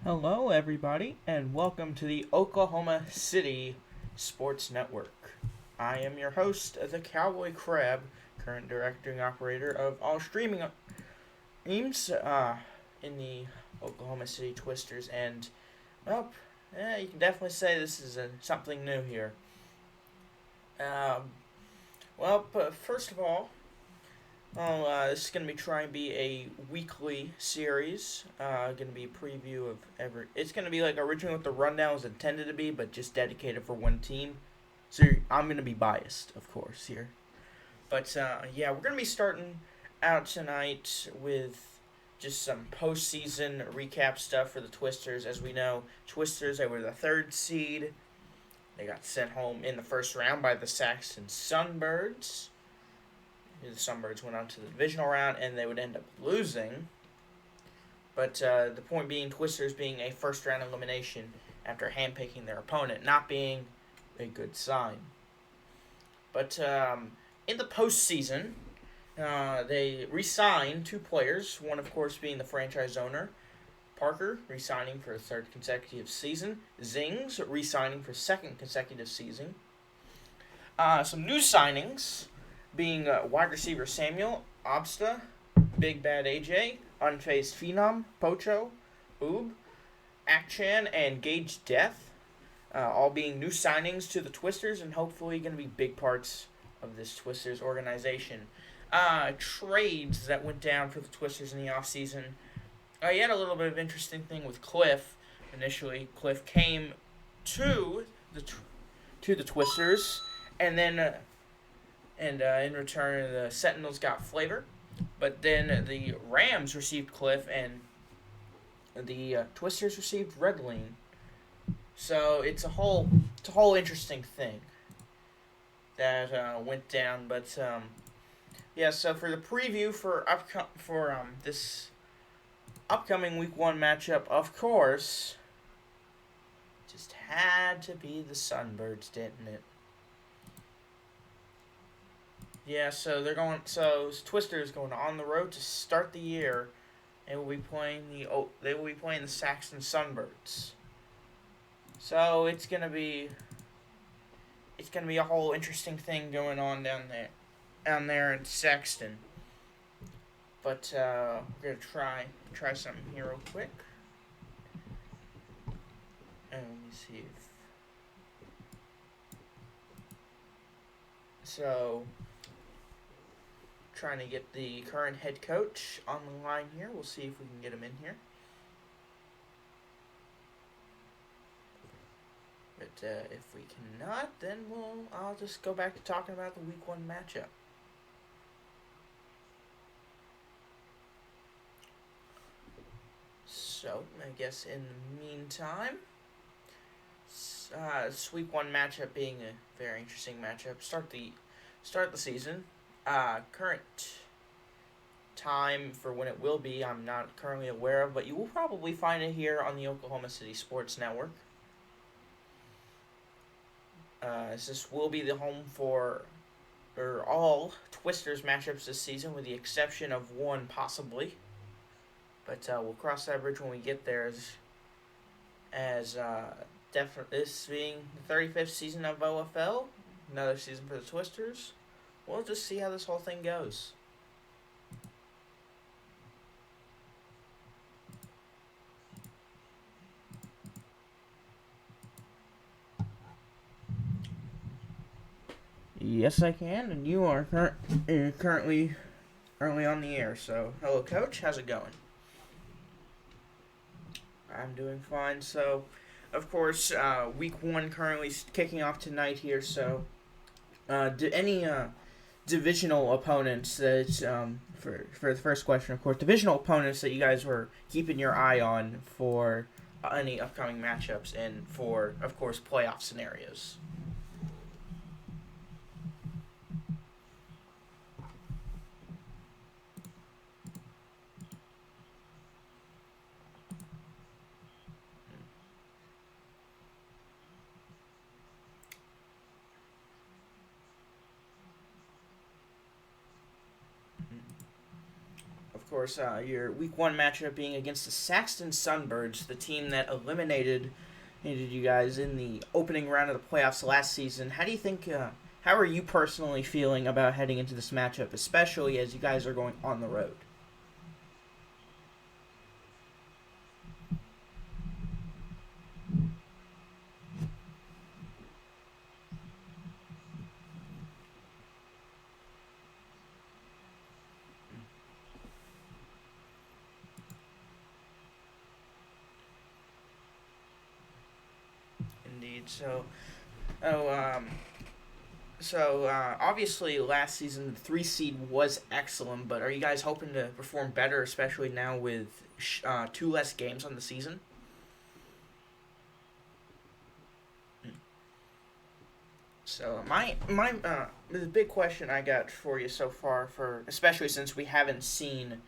Hello, everybody, and welcome to the Oklahoma City Sports Network. I am your host, the Cowboy Crab, current directing operator of all streaming teams in the Oklahoma City Twisters, and well, you can definitely say this is something new here. Um, but first of all, this is going to be trying to be a weekly series. Going to be a preview of every. It's going to be like originally what the rundown was intended to be, but just dedicated for one team. So I'm going to be biased, of course, here. But yeah, we're going to be starting out tonight with just some postseason recap stuff for the Twisters. As we know, Twisters, they were the third seed. They got sent home in the first round by the Saxon Sunbirds. The Sunbirds went on to the divisional round, and they would end up losing. But the point being, Twisters being a first-round elimination after handpicking their opponent, not being a good sign. But in the postseason, they re-signed two players, one, of course, being the franchise owner, Parker, re-signing for a third consecutive season. Zings, re-signing for second consecutive season. Some new signings being wide receiver Samuel, Obsta, Big Bad AJ, Unfazed Phenom, Pocho, Oob, Akchan, and Gage Death, all being new signings to the Twisters and hopefully going to be big parts of this Twisters organization. Trades that went down for the Twisters in the offseason. You had a little bit of interesting thing with Cliff. Initially, Cliff came to the Twisters, and then in return, the Sentinels got Flavor. But then the Rams received Cliff, and the Twisters received Redline. So it's a whole interesting thing that went down. But yeah, so for the preview for this upcoming Week 1 matchup, of course, just had to be the Sunbirds, didn't it? Yeah, so Twister is going on the road to start the year, and will be playing the Saxon Sunbirds. So it's gonna be a whole interesting thing going on down there in Saxon. But we're gonna try something here real quick. And let me see if so. Trying to get the current head coach on the line here. We'll see if we can get him in here. But if we cannot, then I'll just go back to talking about the Week 1 matchup. So, I guess in the meantime, this Week 1 matchup being a very interesting matchup. Start the season. Current time for when it will be, I'm not currently aware of, but you will probably find it here on the Oklahoma City Sports Network. This will be the home for all Twisters matchups this season, with the exception of one possibly. But we'll cross that bridge when we get there. As definitely this being the 35th season of OFL, another season for the Twisters. We'll just see how this whole thing goes. Yes, I can, and you are currently early on the air. So, hello, Coach. How's it going? I'm doing fine. So, of course, Week 1 currently kicking off tonight here. So, any divisional opponents that for the first question, of course, divisional opponents that you guys were keeping your eye on for any upcoming matchups and for, of course, playoff scenarios? of course, your week one matchup being against the Saxon Sunbirds, the team that eliminated you guys in the opening round of the playoffs last season. How do you think? How are you personally feeling about heading into this matchup, especially as you guys are going on the road? Indeed. Oh, um, obviously last season the 3 seed was excellent, but are you guys hoping to perform better, especially now with two less games on the season? So the big question I got for you so far, for especially since we haven't seen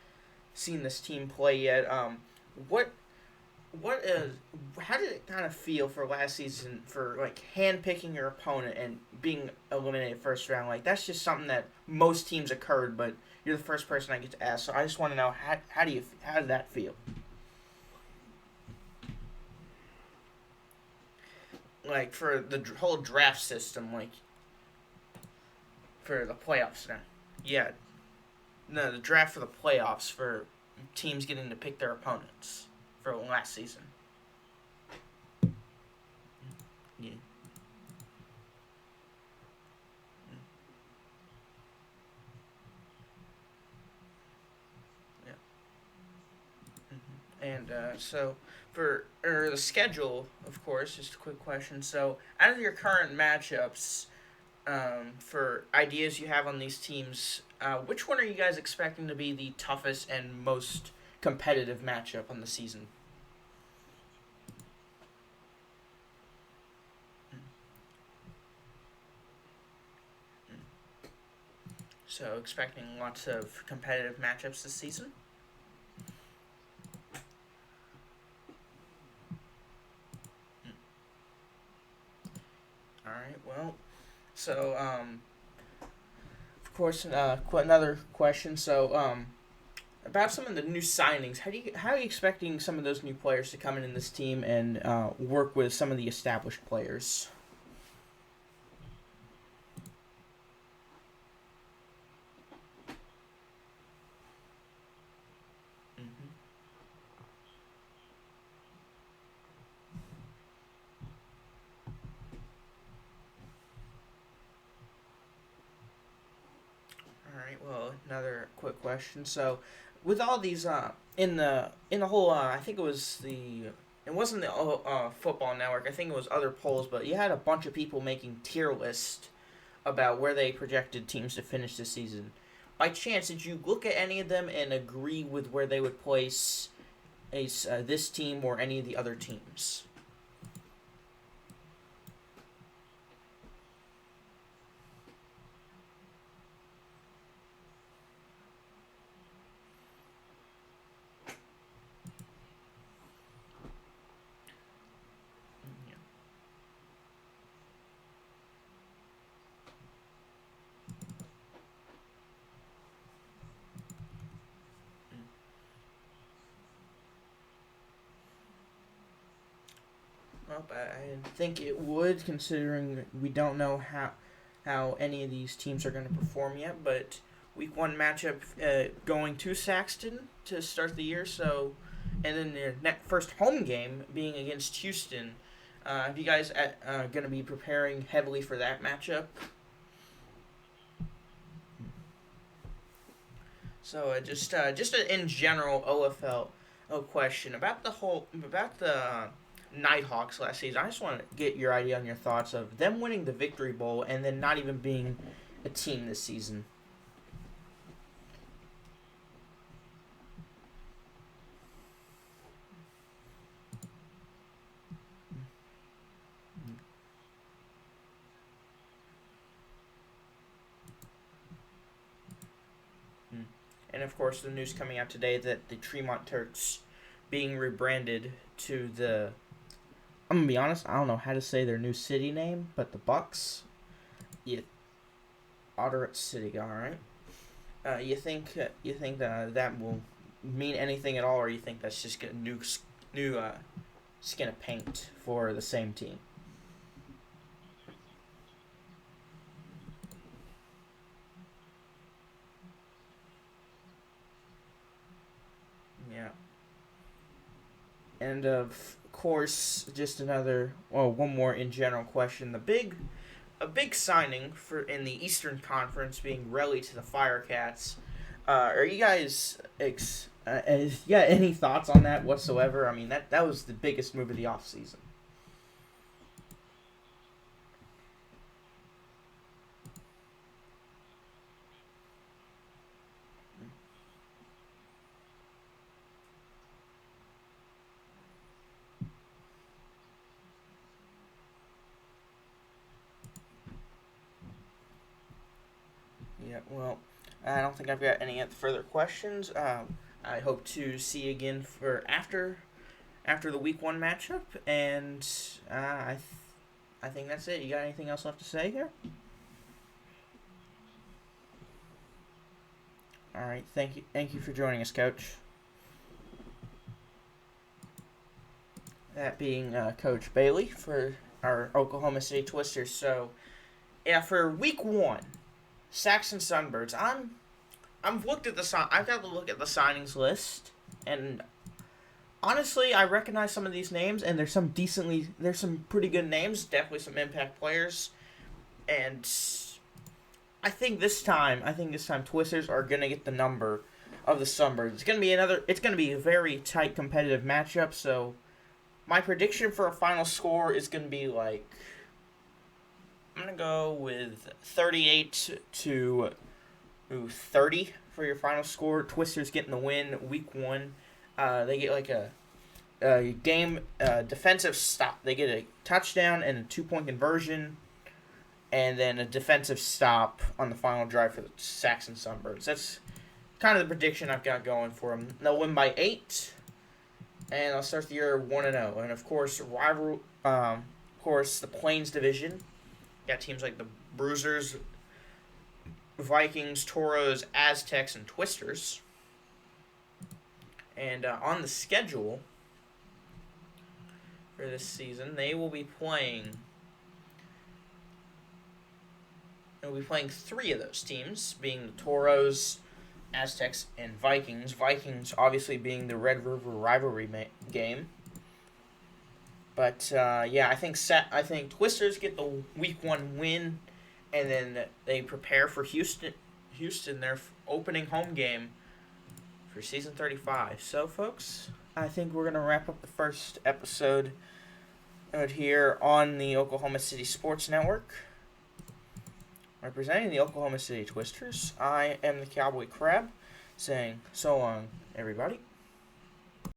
this team play yet, what what is how did it kind of feel for last season for like handpicking your opponent and being eliminated first round? Like that's just something that most teams occurred, but you're the first person I get to ask. So I just want to know how did that feel? Like for the whole draft system, like for the playoffs now. Yeah, no, the draft for the playoffs for teams getting to pick their opponents for last season. Yeah. Yeah. And for the schedule, of course, just a quick question. So out of your current matchups, for ideas you have on these teams, which one are you guys expecting to be the toughest and most competitive matchup on the season? So expecting lots of competitive matchups this season. All right. Well, so of course, another question. About some of the new signings, how are you expecting some of those new players to come in this team and work with some of the established players? Mm-hmm. All right. Well, another quick question. So, with all these in the whole, I think it wasn't the football network. I think it was other polls, but you had a bunch of people making tier lists about where they projected teams to finish this season. By chance, did you look at any of them and agree with where they would place this team or any of the other teams? Yeah. Well, I think it would, considering we don't know how any of these teams are going to perform yet. But week one matchup going to Saxton to start the year. So, and then their first home game being against Houston. Have you guys going to be preparing heavily for that matchup? So just in general OFL question about the Nighthawks last season. I just want to get your idea on your thoughts of them winning the Victory Bowl and then not even being a team this season. Mm. And of course, the news coming out today that the Tremont Turks being rebranded to the. I'm gonna be honest. I don't know how to say their new city name, but the Bucks. Yeah, Ottawa City. All right. You think that will mean anything at all, or you think that's just a new skin of paint for the same team? Yeah. And of course, just one more in general question. A big signing for in the Eastern Conference being relegated to the Firecats. Are you guys any thoughts on that whatsoever? I mean, that was the biggest move of the offseason. Yeah, well, I don't think I've got any further questions. I hope to see you again for after the week one matchup, and I think that's it. You got anything else left to say here? All right, thank you for joining us, Coach. That being Coach Bailey for our Oklahoma City Twisters. So, yeah, for week one, Saxon Sunbirds. I've got to look at the signings list, and honestly, I recognize some of these names, and there's some pretty good names, definitely some impact players, and I think this time Twisters are gonna get the number of the Sunbirds. It's gonna be a very tight competitive matchup. So my prediction for a final score is gonna be like, I'm gonna go with 38 to 30 for your final score. Twisters getting the win week one. They get like a game defensive stop. They get a touchdown and a 2-point conversion, and then a defensive stop on the final drive for the Saxon Sunbirds. That's kind of the prediction I've got going for them. They'll win by 8, and I'll start the year 1-0. And of course, the Plains Division. Got teams like the Bruisers, Vikings, Toros, Aztecs, and Twisters. And on the schedule for this season, they will be playing. They'll be playing 3 of those teams, being the Toros, Aztecs, and Vikings. Vikings obviously being the Red River rivalry game. But I think Twisters get the week one win, and then they prepare for Houston, their opening home game for season 35. So, folks, I think we're gonna wrap up the first episode out here on the Oklahoma City Sports Network. Representing the Oklahoma City Twisters, I am the Cowboy Crab, saying so long, everybody.